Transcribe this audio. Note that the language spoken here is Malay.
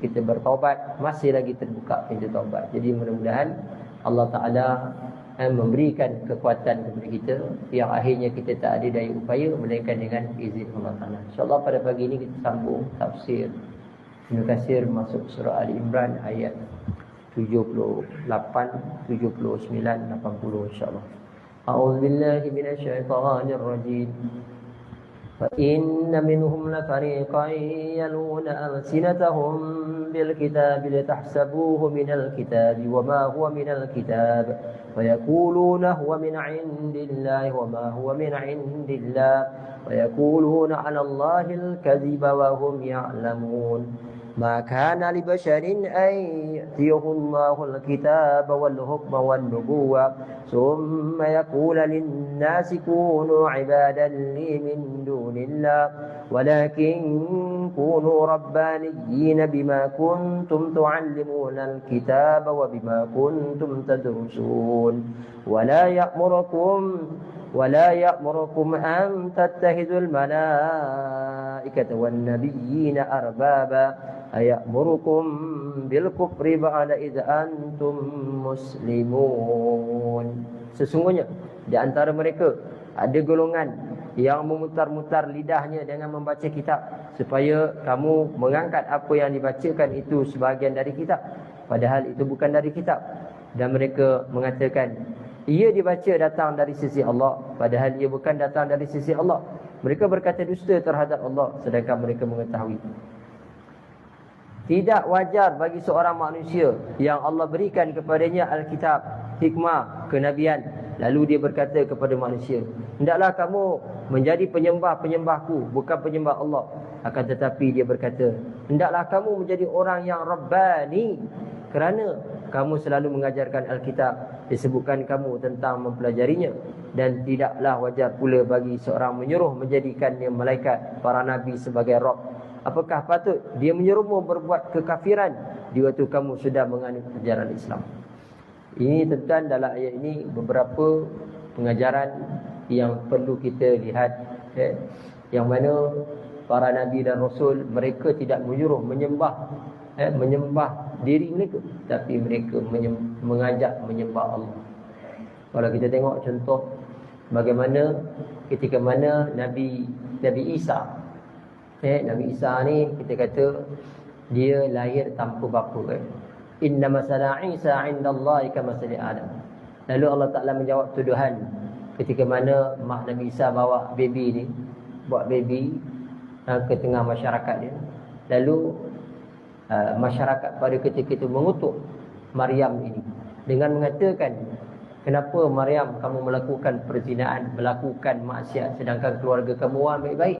kita bertaubat, masih lagi terbuka pintu taubat. Jadi mudah-mudahan Allah Ta'ala memberikan kekuatan kepada kita yang akhirnya kita tak ada daya upaya melainkan dengan izin Allah Ta'ala. InsyaAllah pada pagi ini kita sambung tafsir Ibnu Katsir masuk surah Ali Imran ayat 78, 79, 80 insyaAllah. A'udzubillahi minasyaitonir rajim. فإن منهم لفريقا يلون ألسنتهم بالكتاب لتحسبوه من الكتاب وما هو من الكتاب ويقولون هو من عند الله وما هو من عند الله ويقولون على الله الكذب وهم يعلمون ما كان لبشر أن يأتيه الله الكتاب والحكم والنبوة ثم يقول للناس كونوا عبادا لي من دون الله ولكن كونوا ربانيين بما كنتم تعلمون الكتاب وبما كنتم تدرسون ولا يأمركم أن تتخذوا الملائكة والنبيين أربابا أيأمركم بالكفر بعد إذ أنتم مسلمون. Sesungguhnya di antara mereka ada golongan yang memutar-mutar lidahnya dengan membaca kitab supaya kamu menganggap apa yang dibacakan itu sebahagian dari kitab, padahal itu bukan dari kitab. Dan mereka mengatakan ia dibaca datang dari sisi Allah, padahal ia bukan datang dari sisi Allah. Mereka berkata dusta terhadap Allah sedangkan mereka mengetahui. Tidak wajar bagi seorang manusia yang Allah berikan kepadanya Alkitab, hikmah, kenabian, lalu dia berkata kepada manusia, hendaklah kamu menjadi penyembah-penyembahku, bukan penyembah Allah. Akan tetapi dia berkata, hendaklah kamu menjadi orang yang Rabbani, kerana kamu selalu mengajarkan Alkitab, disebutkan kamu tentang mempelajarinya. Dan tidaklah wajar pula bagi seorang menyuruh menjadikannya malaikat, para nabi sebagai Rabb. Apakah patut dia menyuruhmu berbuat kekafiran di waktu kamu sudah menganut ajaran Islam? Ini tuan dalam ayat ini beberapa pengajaran yang perlu kita lihat, yang mana para nabi dan rasul mereka tidak menyuruh menyembah diri mereka, tapi mereka mengajak menyembah Allah. Kalau kita tengok contoh bagaimana ketika mana Nabi Isa, Nabi Isa ni kita kata dia lahir tanpa bapa. Inna masala Isa 'indallahi kamasali Adam. Lalu Allah Ta'ala menjawab tuduhan ketika mana mak Nabi Isa bawa baby ke tengah masyarakat dia. Lalu masyarakat pada ketika itu mengutuk Maryam ini dengan mengatakan, kenapa Maryam kamu melakukan perzinaan, melakukan maksiat sedangkan keluarga kamu orang baik-baik?